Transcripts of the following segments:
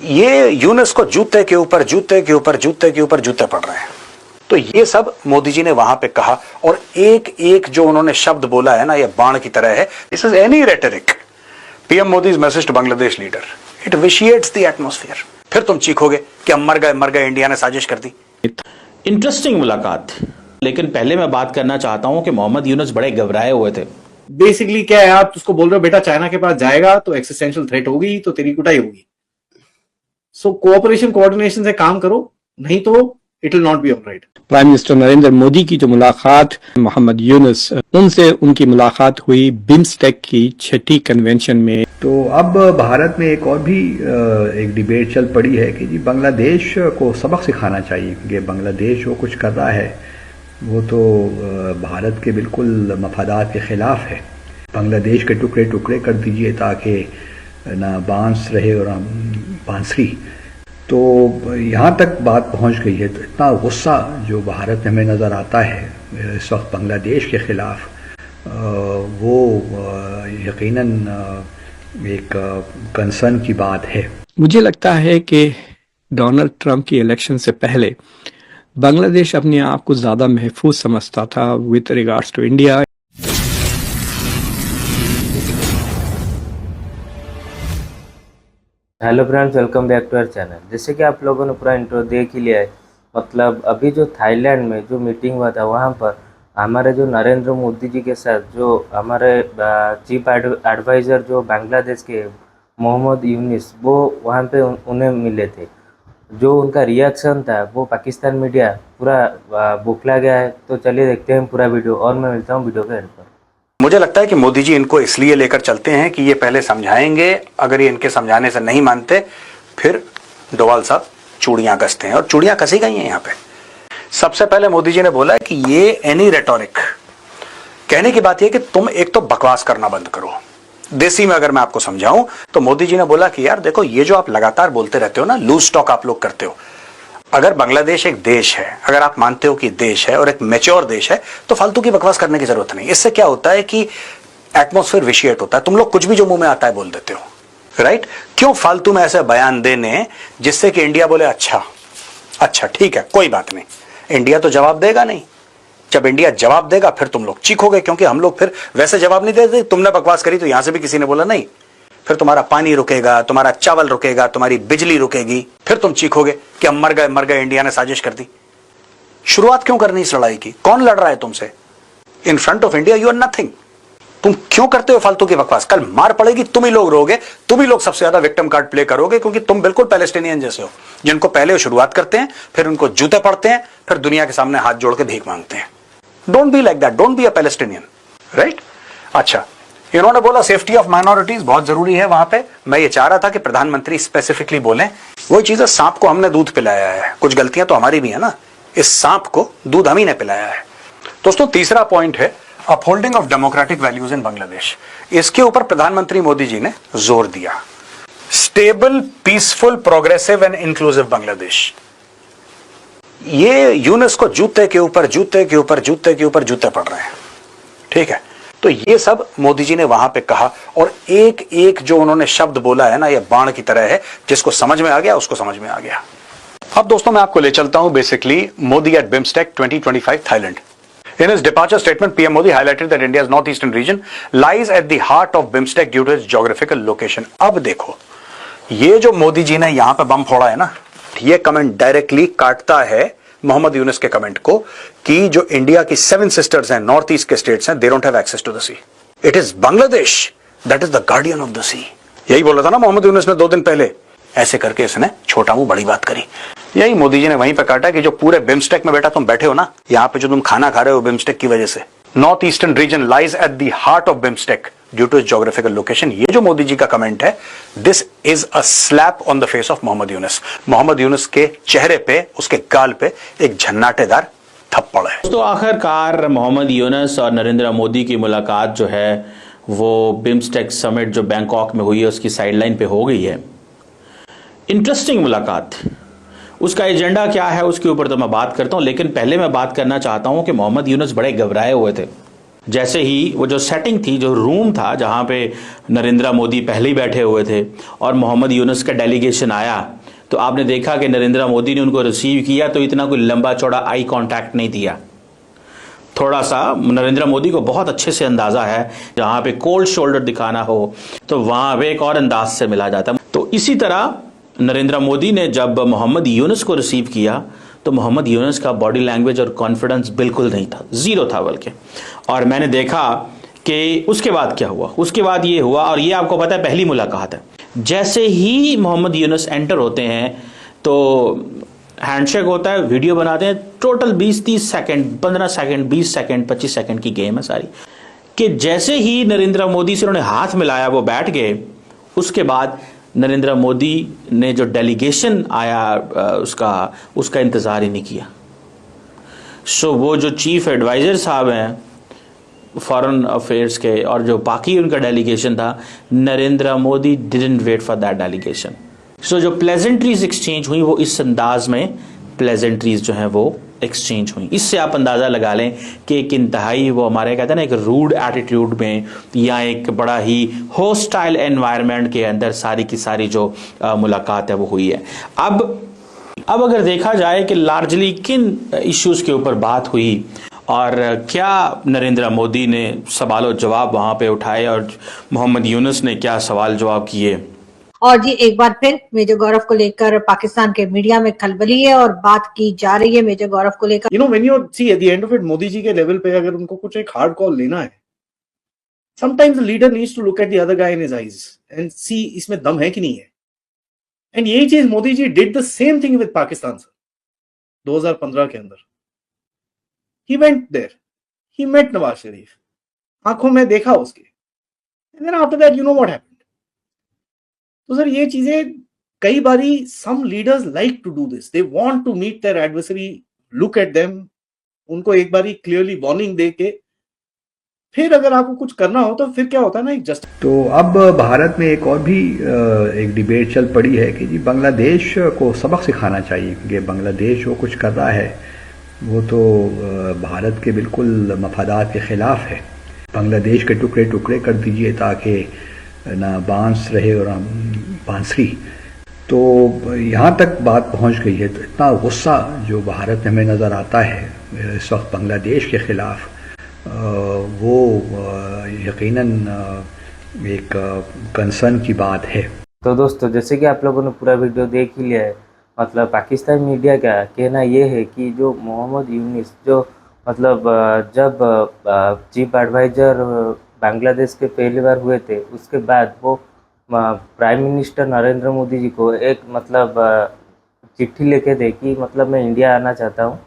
ये यूनुस को जूते के ऊपर जूते के ऊपर जूते के ऊपर जूते पड़ रहे हैं। तो ये सब मोदी जी ने वहां पे कहा और एक एक जो उन्होंने शब्द बोला है ना, ये बाण की तरह है। This is any rhetoric. PM Modi's message to Bangladesh leader, it vitiates the atmosphere. फिर तुम चीखोगे कि हम मर गए, इंडिया ने साजिश कर दी। इंटरेस्टिंग मुलाकात। लेकिन पहले मैं बात करना चाहता हूं कि मोहम्मद यूनुस बड़े घबराए हुए थे। बेसिकली क्या है, आप उसको बोल रहे हो बेटा चाइना के पास जाएगा तो एक्सिस्टेंशियल थ्रेट होगी, तो तेरी कुटाई होगी। सो कोऑपरेशन कोऑर्डिनेशन से काम करो, नहीं तो it will not be alright. Prime minister Narendra Modi की जो मुलाकात मोहम्मद यूनुस, उनसे उनकी मुलाकात हुई बिम्स्टेक की 6ठी कन्वेंशन में। तो अब भारत में एक और भी एक डिबेट चल पड़ी है कि जी बांग्लादेश को सबक सिखाना चाहिए, क्योंकि बांग्लादेश जो कुछ कर रहा है वो तो भारत के बिल्कुल मफादात के खिलाफ है। बांग्लादेश के टुकड़े टुकड़े कर दीजिए ताकि ना बांस रहे और ना बांसुरी। तो यहाँ तक बात पहुँच गई है। तो इतना गुस्सा जो भारत में हमें नज़र आता है इस वक्त बांग्लादेश के ख़िलाफ़, वो यकीनन एक कंसर्न की बात है। मुझे लगता है कि डोनाल्ड ट्रंप की इलेक्शन से पहले बांग्लादेश अपने आप को ज़्यादा महफूज समझता था with regards to India. Hello friends, welcome back to our channel. जैसे कि आप लोगों ने पूरा इंट्रो देख ही लिया है। मतलब अभी जो थाईलैंड में जो मीटिंग हुआ था, वहाँ पर हमारे जो नरेंद्र मोदी जी के साथ जो हमारे चीफ एडवाइज़र जो बांग्लादेश के मोहम्मद यूनुस, वो वहाँ पे उन्हें मिले थे। जो उनका रिएक्शन था वो पाकिस्तान मीडिया पूरा बौखला गया है। तो चलिए देखते हैं पूरा वीडियो और मैं मिलता हूँ वीडियो के एंड पर। मुझे लगता है कि मोदी जी इनको इसलिए लेकर चलते हैं कि ये पहले समझाएंगे, अगर ये इनके समझाने से नहीं मानते फिर डोवाल साहब चूड़ियां कसते हैं, और चूड़ियां कसी गई हैं यहाँ पे। सबसे पहले मोदी जी ने बोला है कि ये एनी रेटोरिक, कहने की बात यह कि तुम एक तो बकवास करना बंद करो। देसी में अगर मैं आपको समझाऊं तो मोदी जी ने बोला कि यार देखो, ये जो आप लगातार बोलते रहते हो ना, लूज टॉक आप लोग करते हो। अगर बांग्लादेश एक देश है, अगर आप मानते हो कि देश है और एक मैच्योर देश है, तो फालतू की बकवास करने की जरूरत नहीं। इससे क्या होता है कि एटमॉस्फेयर विशिएट होता है। तुम लोग कुछ भी जो मुंह में आता है बोल देते हो, राइट? क्यों फालतू में ऐसे बयान देने जिससे कि इंडिया बोले अच्छा ठीक है, कोई बात नहीं। इंडिया तो जवाब देगा नहीं। जब इंडिया जवाब देगा फिर तुम लोग चीखोगे, क्योंकि हम लोग फिर वैसे जवाब नहीं देते। तुमने बकवास करी तो यहां से भी किसी ने बोला नहीं, फिर तुम्हारा पानी रुकेगा, तुम्हारा चावल रुकेगा, तुम्हारी बिजली रुकेगी। फिर तुम चीखोगे कि हम मर गए, इंडिया ने साजिश कर दी। शुरुआत क्यों करनी इस लड़ाई की? कौन लड़ रहा है तुमसे? In front of India you are nothing. तुम क्यों करते हो फालतू की बकवास? कल मार पड़ेगी, तुम ही लोग रोगे, तुम ही लोग सबसे ज्यादा विक्टिम कार्ड प्ले करोगे, क्योंकि तुम बिल्कुल पैलेस्टीनियन जैसे हो, जिनको पहले शुरुआत करते हैं, फिर उनको जूते पड़ते हैं, फिर दुनिया के सामने हाथ जोड़ के भीख मांगते हैं। Don't be like that, don't be a Palestinian, right? अच्छा, इन्होंने बोला सेफ्टी ऑफ माइनॉरिटीज बहुत जरूरी है वहां पे। मैं ये चाह रहा था कि प्रधानमंत्री स्पेसिफिकली बोलें। वही चीज है, सांप को हमने दूध पिलाया है, कुछ गलतियां तो हमारी भी है ना। इस सांप को दूध हम ही ने पिलाया है। दोस्तों, तीसरा पॉइंट है upholding of democratic values in Bangladesh. इसके ऊपर प्रधानमंत्री मोदी जी ने जोर दिया। Stable, peaceful, progressive and inclusive Bangladesh. ये यूनुस को जूते के ऊपर जूते के ऊपर जूते के ऊपर जूते पड़ रहे हैं, ठीक है? तो ये सब मोदी जी ने वहां पे कहा, और एक एक जो उन्होंने शब्द बोला है ना, ये बाण की तरह है। जिसको समझ में आ गया उसको समझ में आ गया। अब दोस्तों, मैं आपको ले चलता हूं basically Modi at BIMSTEC 2025 Thailand. In his departure statement, PM Modi highlighted that India's northeastern region lies at the heart of BIMSTEC due to its geographical location. अब देखो, ये जो मोदी जी ने यहां पे बम फोड़ा है ना, ये कमेंट डायरेक्टली काटता है मोहम्मद यूनुस के कमेंट को कि जो इंडिया की 7 सिस्टर्स हैं, नॉर्थ ईस्ट के स्टेट्स हैं, they don't have access to the sea. It is Bangladesh that is the guardian of the sea. यही बोला था ना मोहम्मद यूनुस ने 2 दिन पहले। ऐसे करके इसने छोटा मुंह बड़ी बात करी। यही मोदी जी ने वहीं पे काटा कि जो पूरे बिम्स्टेक में बेटा तुम बैठे हो ना, यहाँ पे जो तुम खाना खा रहे हो बिम्स्टेक की वजह से। North eastern region lies at the heart of BIMSTEC due to its geographical location. ये जो मोदी जी का कमेंट है, this is a slap on the face of Mohammad Yunus. Mohammad Yunus के चेहरे पे, उसके गाल पे एक झन्नाटेदार थप्पड़ है। तो आखिरकार मोहम्मद यूनुस और नरेंद्र मोदी की मुलाकात जो है वो बिम्स्टेक समिट जो बैंकॉक में हुई है उसकी साइडलाइन पे हो गई है। इंटरेस्टिंग मुलाकात। उसका एजेंडा क्या है उसके ऊपर तो मैं बात करता हूं, लेकिन पहले मैं बात करना चाहता हूं कि मोहम्मद यूनुस बड़े घबराए हुए थे। जैसे ही वो जो सेटिंग थी, जो रूम था जहां पे नरेंद्र मोदी पहले ही बैठे हुए थे और मोहम्मद यूनुस का डेलीगेशन आया, तो आपने देखा कि नरेंद्र मोदी ने उनको रिसीव किया तो इतना कोई लंबा चौड़ा आई कांटेक्ट नहीं दिया। थोड़ा सा नरेंद्र मोदी को बहुत अच्छे से अंदाजा है, जहां पे कोल्ड शोल्डर दिखाना हो तो वहां पे एक और अंदाज से मिला जाता। तो इसी तरह नरेंद्र मोदी ने जब मोहम्मद यूनुस को रिसीव किया तो मोहम्मद यूनुस का बॉडी लैंग्वेज और कॉन्फिडेंस बिल्कुल नहीं था, जीरो था बल्कि। और मैंने देखा कि उसके बाद क्या हुआ, उसके बाद ये हुआ, और ये आपको पता है पहली मुलाकात है। जैसे ही मोहम्मद यूनुस एंटर होते हैं तो हैंडशेक होता है, वीडियो बनाते हैं, total 20-30 second, 15 second, 20 second, 25 second की गेम है सारी। कि जैसे ही नरेंद्र मोदी से उन्होंने हाथ मिलाया वो बैठ गए, उसके बाद नरेंद्र मोदी ने जो डेलीगेशन आया उसका इंतज़ार ही नहीं किया। सो वो जो चीफ एडवाइज़र साहब हैं फॉरेन अफेयर्स के और जो बाकी उनका डेलीगेशन था, Narendra Modi didn't wait for that delegation. So जो प्लेजेंट्रीज एक्सचेंज हुई वो इस अंदाज में प्लेजेंट्रीज जो हैं वो एक्सचेंज हुई। इससे आप अंदाज़ा लगा लें कि एक इंतहाई, वो हमारे कहते हैं ना, एक रूड एटीट्यूड में या एक बड़ा ही होस्टाइल एनवायरनमेंट के अंदर सारी की सारी जो मुलाकात है वो हुई है। अब अगर देखा जाए कि लार्जली किन इश्यूज़ के ऊपर बात हुई और क्या नरेंद्र मोदी ने सवाल और जवाब वहाँ पे उठाए और मोहम्मद यूनुस ने क्या सवाल जवाब किए। और जी एक बार फिर मेजर गौरव को लेकर पाकिस्तान के मीडिया में खलबली है और बात की जा रही है मेजर गौरव को लेकर। You know, when you see at the end of it, Modi ji के लेवल पे अगर उनको कुछ एक हार्ड कॉल लेना है, sometimes the leader needs to look at the other guy in his eyes and see इसमें दम है कि नहीं है। एंड यही चीज Modi ji did the same thing with Pakistan sir 2015 के अंदर। He went there, he met Nawaz Sharif, आंखों में देखा उसके, and then after that you know what happened। तो सर ये चीजें कई बारी some leaders like to do this, they want to meet their adversary, look at them, उनको एक बारी क्लियरली वार्निंग दे के फिर अगर आपको कुछ करना हो तो फिर क्या होता है ना, एक जस्ट। तो अब भारत में एक और भी एक डिबेट चल पड़ी है कि जी बांग्लादेश को सबक सिखाना चाहिए, क्योंकि बांग्लादेश जो कुछ कर रहा है वो तो भारत के बिल्कुल मफादात के खिलाफ है। बांग्लादेश के टुकड़े टुकड़े कर दीजिए ताकि ना बांस रहे और ना बांसुरी। तो यहाँ तक बात पहुँच गई है। तो इतना गुस्सा जो भारत में हमें नज़र आता है इस वक्त बांग्लादेश के ख़िलाफ़, वो यकीनन एक कंसर्न की बात है। तो दोस्तों, जैसे कि आप लोगों ने पूरा वीडियो देख ही लिया है, मतलब पाकिस्तान मीडिया का कहना ये है कि जो मोहम्मद यूनुस जो मतलब जब चीफ एडवाइज़र बांग्लादेश के पहली बार हुए थे, उसके बाद वो प्राइम मिनिस्टर नरेंद्र मोदी जी को एक मतलब चिट्ठी लेके दे कि मतलब मैं इंडिया आना चाहता हूँ,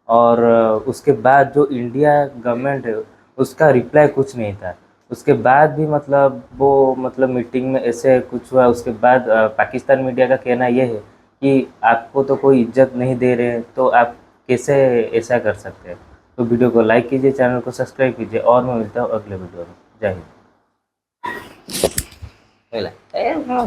और उसके बाद जो इंडिया गवर्नमेंट है उसका रिप्लाई कुछ नहीं था। उसके बाद भी मतलब वो मतलब मीटिंग में ऐसे कुछ हुआ। उसके बाद पाकिस्तान मीडिया का कहना ये है कि आपको तो कोई इज्जत नहीं दे रहे हैं, तो आप कैसे ऐसा कर सकते हैं। तो वीडियो को लाइक कीजिए, चैनल को सब्सक्राइब कीजिए, और मैं मिलता हूँ अगले वीडियो में। जय हिंद।